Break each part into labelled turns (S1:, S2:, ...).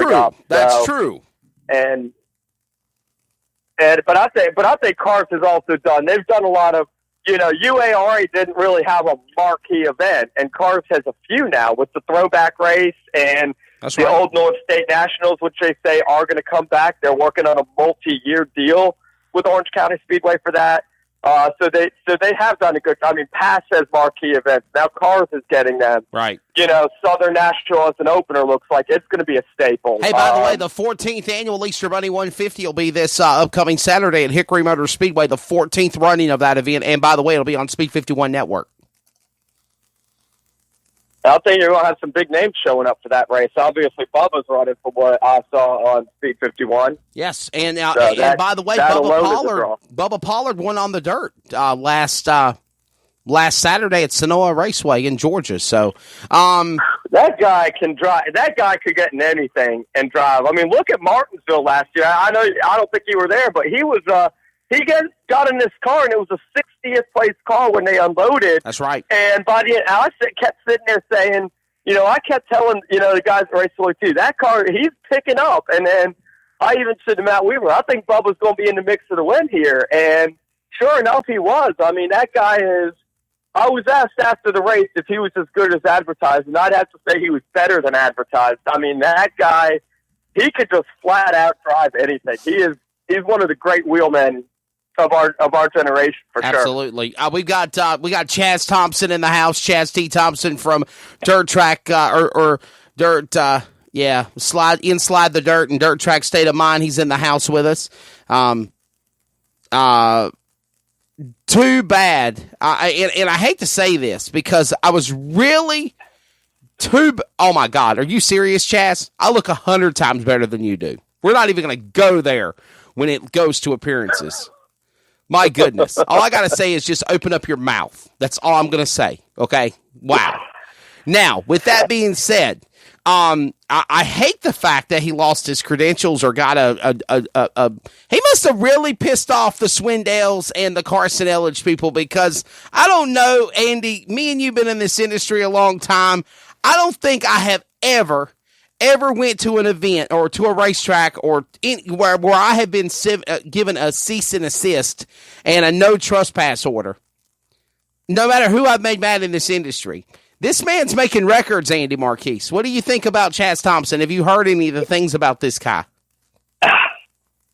S1: true.
S2: up.
S1: That's true.
S2: And but I think Cars has also done. They've done a lot of. UARA didn't really have a marquee event, and Cars has a few now with the throwback race and the Old North State Nationals, which they say are going to come back. They're working on a multi-year deal with Orange County Speedway for that. So they have done a good. I mean, Pass has marquee events now. Cars is getting them.
S1: Right.
S2: Southern National as an opener looks like it's going to be a staple.
S1: Hey, by the way, the 14th annual Easter Bunny 150 will be this upcoming Saturday at Hickory Motor Speedway, the 14th running of that event. And by the way, it'll be on Speed 51 Network.
S2: I think you're going to have some big names showing up for that race. Obviously, Bubba's running from what I saw on Speed 51.
S1: Yes, and by the way, Bubba Pollard won on the dirt last Saturday at Sonoma Raceway in Georgia. So
S2: that guy can drive. That guy could get in anything and drive. I mean, look at Martinsville last year. I don't think you were there, but he was. He got in this car, and it was a 60th place car when they unloaded.
S1: That's right.
S2: And by the end, I kept sitting there saying, I kept telling, the guys at Raceway too, that car, he's picking up. And then I even said to Matt Weaver, I think Bubba's going to be in the mix of the win here. And sure enough, he was. I mean, that guy is. I was asked after the race if he was as good as advertised, and I'd have to say he was better than advertised. I mean, that guy, he could just flat out drive anything. He's one of the great wheelmen of our generation, for sure.
S1: Absolutely. We got Chaz Thompson in the house. Chaz T. Thompson from Dirt Track or Dirt. Slide the Dirt and Dirt Track State of Mind. He's in the house with us. Too bad. And I hate to say this because I was really oh my God, are you serious, Chaz? I look 100 times better than you do. We're not even going to go there when it goes to appearances. My goodness. All I got to say is just open up your mouth. That's all I'm going to say. Okay? Wow. Now, with that being said, I hate the fact that he lost his credentials or got he must have really pissed off the Swindales and the Carson Elledge people because I don't know, Andy, me and you've been in this industry a long time. I don't think I have ever went to an event or to a racetrack or where I have been given a cease and assist and a no trespass order. No matter who I've made mad in this industry. This man's making records, Andy Marquise. What do you think about Chaz Thompson? Have you heard any of the things about this guy?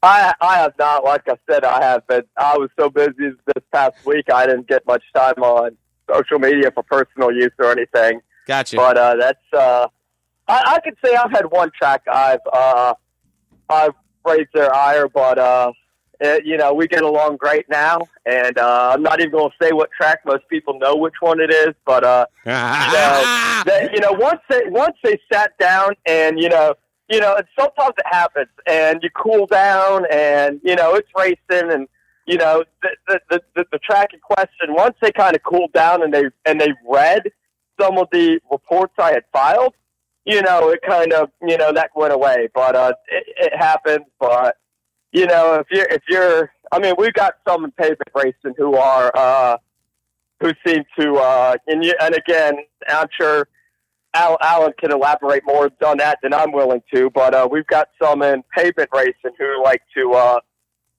S2: I have not. Like I said, I have, but I was so busy this past week, I didn't get much time on social media for personal use or anything.
S1: Gotcha.
S2: But that's I could say I've had one track I've raised their ire, but we get along great now, and I'm not even going to say what track. Most people know which one it is, but once they sat down and and sometimes it happens, and you cool down, and it's racing, and the track in question. Once they kind of cooled down and they read some of the reports I had filed. It kind of, that went away, but it happens. But if you're, I mean, we've got some in pavement racing who seem to, and again, I'm sure Alan can elaborate more on that than I'm willing to. But we've got some in pavement racing who like to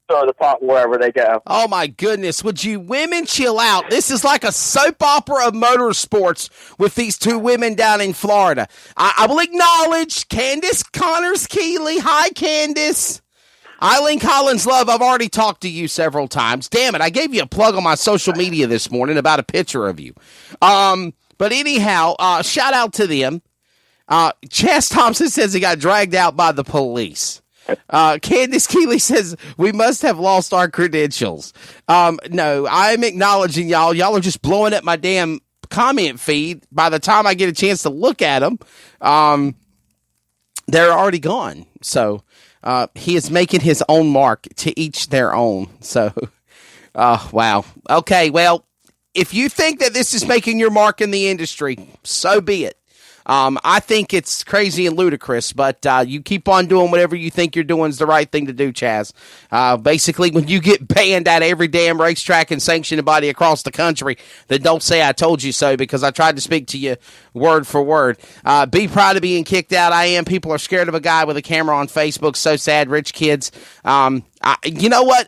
S2: throw the pot wherever they go.
S1: Oh, my goodness. Would you women chill out? This is like a soap opera of motorsports with these two women down in Florida. I will acknowledge Candace Connors-Keeley. Hi, Candace. Eileen Collins-Love, I've already talked to you several times. Damn it, I gave you a plug on my social media this morning about a picture of you. But anyhow, shout out to them. Chaz Thompson says he got dragged out by the police. Candace Keeley says we must have lost our credentials. No, I'm acknowledging y'all. Y'all are just blowing up my damn comment feed. By the time I get a chance to look at them, they're already gone. So he is making his own mark, to each their own. So, wow. Okay, well, if you think that this is making your mark in the industry, so be it. I think it's crazy and ludicrous, but you keep on doing whatever you think you're doing is the right thing to do, Chaz. Basically, when you get banned at every damn racetrack and sanctioned body across the country, then don't say I told you so, because I tried to speak to you word for word. Be proud of being kicked out. I am. People are scared of a guy with a camera on Facebook. So sad, rich kids. You know what,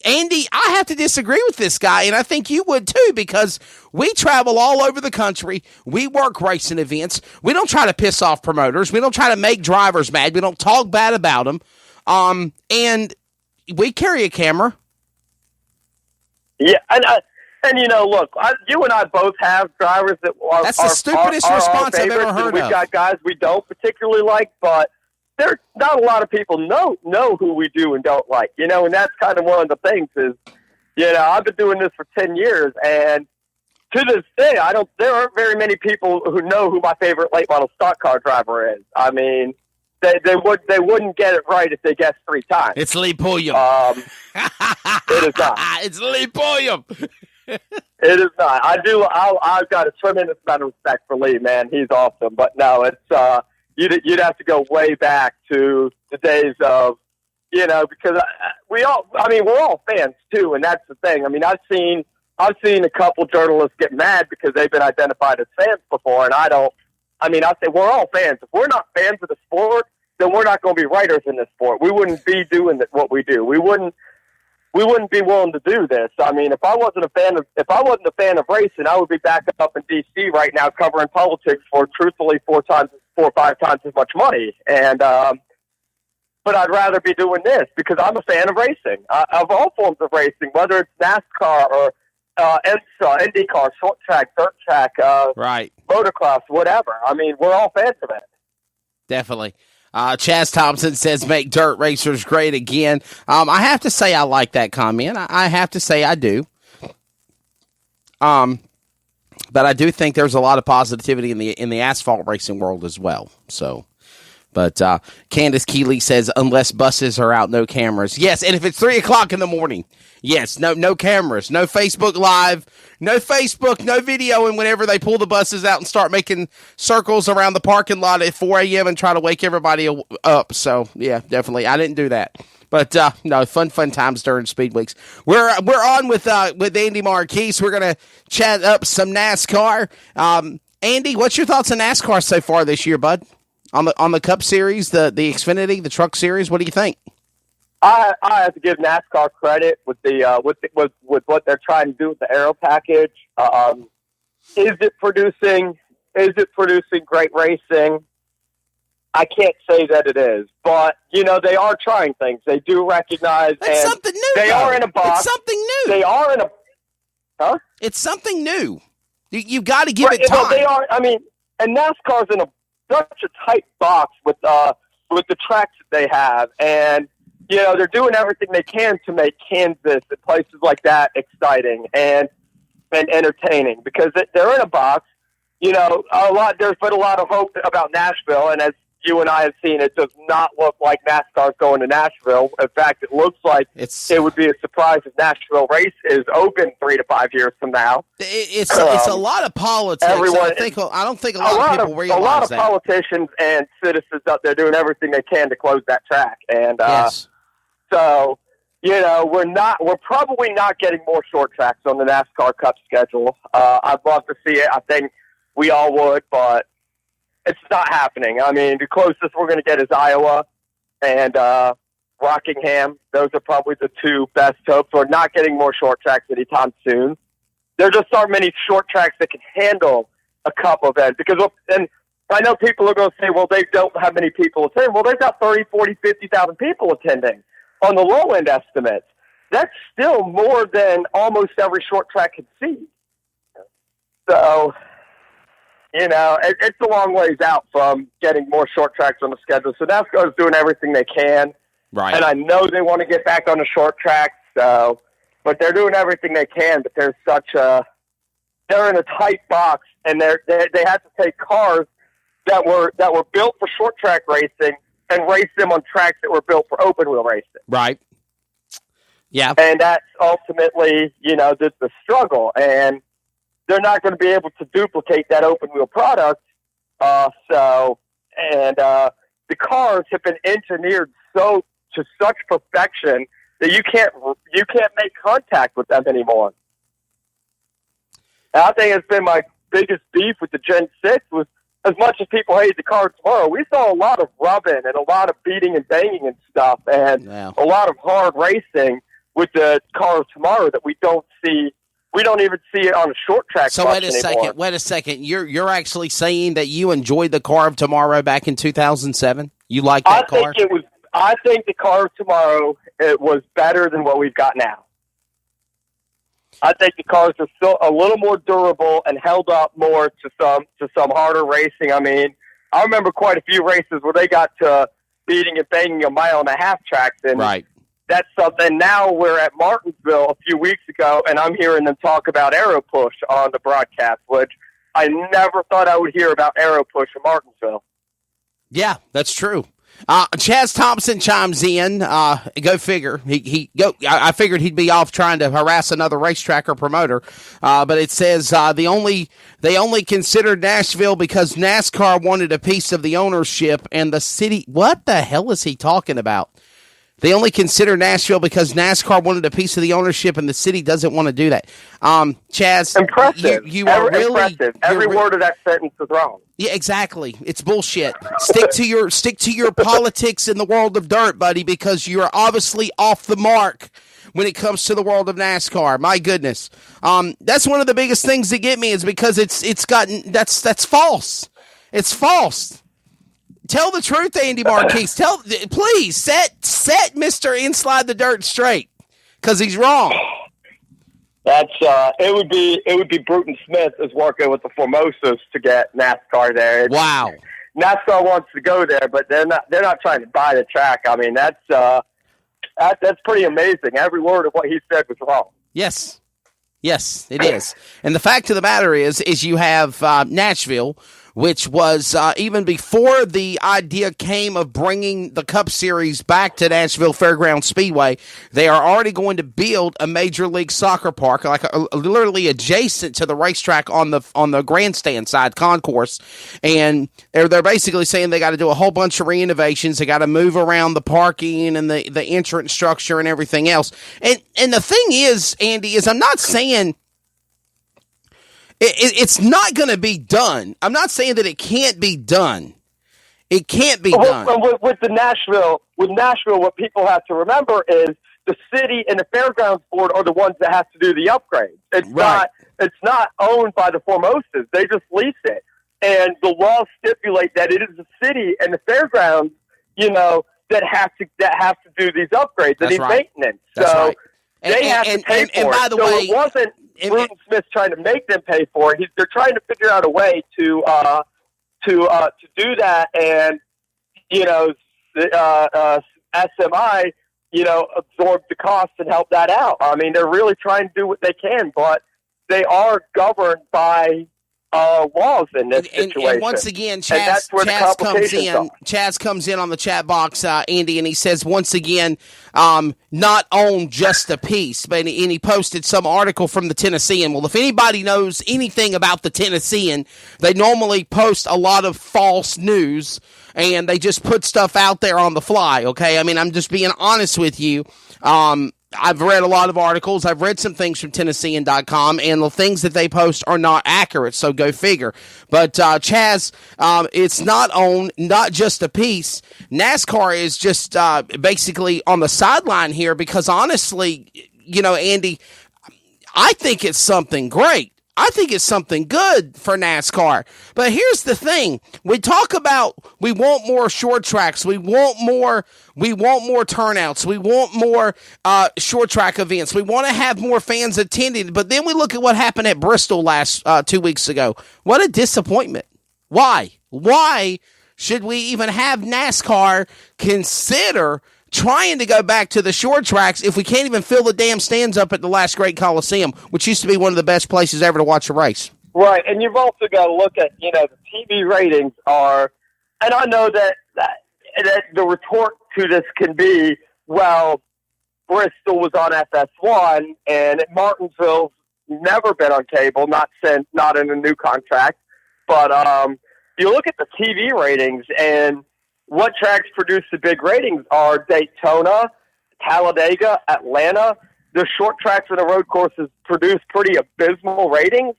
S1: Andy, I have to disagree with this guy, and I think you would too, because we travel all over the country. We work racing events. We don't try to piss off promoters. We don't try to make drivers mad. We don't talk bad about them. And we carry a camera.
S2: Yeah, and you know, look, you and I both have drivers that are
S1: That's the stupidest response I've ever heard of.
S2: We've got guys we don't particularly like, but there's not a lot of people know who we do and don't like, you know, and that's kind of one of the things is, you know, I've been doing this for 10 years, and to this day, there aren't very many people who know who my favorite late model stock car driver is. I mean, they wouldn't get it right if they guessed 3 times.
S1: It's Lee Pulliam.
S2: It is not.
S1: It's Lee Pulliam.
S2: It is not. I've got a tremendous amount of respect for Lee, man. He's awesome. But no, it's, you'd have to go way back to the days of, you know, because we're all fans too, and that's the thing. I mean, I've seen a couple journalists get mad because they've been identified as fans before, and I say we're all fans. If we're not fans of the sport, then we're not going to be writers in this sport. We wouldn't be doing what we do. We wouldn't be willing to do this. I mean, if I wasn't a fan of racing, I would be back up in D.C. right now covering politics for truthfully 4 or 5 times as much money. And but I'd rather be doing this because I'm a fan of racing, of all forms of racing, whether it's NASCAR or IndyCar, short track, dirt track,
S1: right,
S2: motocross, whatever. I mean, we're all fans of it.
S1: Definitely. Chaz Thompson says, make dirt racers great again. I have to say I like that comment. I have to say I do. But I do think there's a lot of positivity in the asphalt racing world as well. So, but Candace Keeley says, unless buses are out, no cameras. Yes, and if it's 3:00 in the morning, yes, no cameras, no Facebook Live, no Facebook, no video, and whenever they pull the buses out and start making circles around the parking lot at 4 a.m. and try to wake everybody up. So, yeah, definitely. I didn't do that. But, no, fun times during Speed Weeks. We're on with Andy Marquise. We're going to chat up some NASCAR. Andy, what's your thoughts on NASCAR so far this year, bud? On the Cup Series, the Xfinity, the Truck Series, what do you think?
S2: I have to give NASCAR credit with what they're trying to do with the aero package. Is it producing great racing? I can't say that it is, but you know they are trying things. They do recognize
S1: it's something new.
S2: They are in a box.
S1: It's something new.
S2: They are in a. Huh?
S1: It's something new. You've got to give it time.
S2: No, they are. I mean, and NASCAR's in such a tight box with the tracks that they have, and you know they're doing everything they can to make Kansas and places like that exciting and entertaining because they're in a box. You know, there's been a lot of hope about Nashville, and as you and I have seen, it does not look like NASCAR's going to Nashville. In fact, it looks like it would be a surprise if Nashville race is open 3 to 5 years from now.
S1: It's a lot of politics. I don't think a lot of people realize that. A lot of
S2: politicians and citizens out there doing everything they can to close that track. And
S1: yes.
S2: So, you know, we're probably not getting more short tracks on the NASCAR Cup schedule. I'd love to see it. I think we all would, but it's not happening. I mean, the closest we're going to get is Iowa and Rockingham. Those are probably the 2 best hopes. We're not getting more short tracks anytime soon. There just aren't many short tracks that can handle a Cup event. And I know people are going to say, well, they don't have many people attending. Well, they've got 30, 40, 50,000 people attending on the low-end estimates. That's still more than almost every short track can see. So, you know, it's a long ways out from getting more short tracks on the schedule. So NASCAR is doing everything they can.
S1: Right.
S2: And I know they want to get back on the short tracks, but they're doing everything they can. But they're in a tight box, and they have to take cars that were built for short track racing and race them on tracks that were built for open wheel racing.
S1: Right. Yeah.
S2: And that's ultimately, you know, the struggle. And they're not going to be able to duplicate that open wheel product The cars have been engineered to such perfection that you can't make contact with them anymore. And I think it's been my biggest beef with the Gen 6 was, as much as people hate the car tomorrow, we saw a lot of rubbing and a lot of beating and banging and stuff, and a lot of hard racing with the car of tomorrow that we don't see. We don't even see it on a short track.
S1: So wait a second. You're actually saying that you enjoyed the car of tomorrow back in 2007? You like that car?
S2: I think the car of tomorrow was better than what we've got now. I think the cars are still a little more durable and held up more to some harder racing. I mean, I remember quite a few races where they got to beating and banging a mile-and-a-half tracks, and that's something. Now we're at Martinsville a few weeks ago, and I'm hearing them talk about Aero Push on the broadcast, which I never thought I would hear about Aero Push in Martinsville.
S1: Yeah, that's true. Chaz Thompson chimes in. Go figure. I figured he'd be off trying to harass another racetrack or promoter. But it says they only considered Nashville because NASCAR wanted a piece of the ownership and the city. What the hell is he talking about? They only consider Nashville because NASCAR wanted a piece of the ownership, and the city doesn't want to do that. Chaz,
S2: impressive.
S1: You are really
S2: impressive. Every word of that sentence is wrong.
S1: Yeah, exactly. It's bullshit. Stick to your politics in the world of dirt, buddy, because you are obviously off the mark when it comes to the world of NASCAR. My goodness, that's one of the biggest things that get me is because that's false. It's false. Tell the truth, Andy Marquise. Please set Mr. Inslide the Dirt straight, because he's wrong.
S2: That's it would be Bruton Smith is working with the Formosas to get NASCAR there.
S1: Wow.
S2: NASCAR wants to go there, but they're not trying to buy the track. I mean, that's pretty amazing. Every word of what he said was wrong.
S1: Yes, it is. And the fact of the matter is you have Nashville, which was even before the idea came of bringing the Cup Series back to Nashville Fairgrounds Speedway. They are already going to build a Major League Soccer park, like literally adjacent to the racetrack on the grandstand side concourse. And they're basically saying they got to do a whole bunch of renovations. They got to move around the parking and the entrance structure and everything else. And the thing is, Andy, is I'm not saying it's not going to be done. I'm not saying that it can't be done. It can't be done.
S2: With Nashville, what people have to remember is the city and the Fairgrounds Board are the ones that have to do the upgrades. It's not owned by the Formosas. They just lease it. And the laws stipulate that it is the city and the Fairgrounds, that have to do these upgrades and these maintenance.
S1: That's
S2: so
S1: right.
S2: they have to pay for it.
S1: And by the way,
S2: it wasn't Bruton Smith trying to make them pay for it. They're trying to figure out a way to do that, and SMI absorb the costs and help that out. I mean, they're really trying to do what they can, but they are governed by laws in this situation.
S1: And once again, Chaz comes in on the chat box, Andy, and he says, once again, not own just a piece. But and he posted some article from the Tennessean. Well, if anybody knows anything about the Tennessean, they normally post a lot of false news, and they just put stuff out there on the fly, okay? I mean, I'm just being honest with you. I've read a lot of articles. I've read some things from Tennessean.com, and the things that they post are not accurate, so go figure. But, Chaz, it's not just a piece. NASCAR is just basically on the sideline here because, honestly, Andy, I think it's something great. I think it's something good for NASCAR. But here's the thing. We talk about we want more short tracks. We want more turnouts. We want more short track events. We want to have more fans attending. But then we look at what happened at Bristol last 2 weeks ago. What a disappointment. Why? Why should we even have NASCAR consider trying to go back to the short tracks if we can't even fill the damn stands up at the last great Coliseum, which used to be one of the best places ever to watch a race?
S2: Right, and you've also got to look at, the TV ratings are, and I know that the retort to this can be, well, Bristol was on FS1, and Martinsville's never been on cable, not in a new contract, but you look at the TV ratings and what tracks produce the big ratings are Daytona, Talladega, Atlanta. The short tracks and the road courses produce pretty abysmal ratings,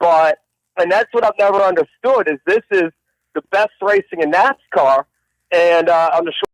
S2: and that's what I've never understood is this is the best racing in NASCAR, and on the short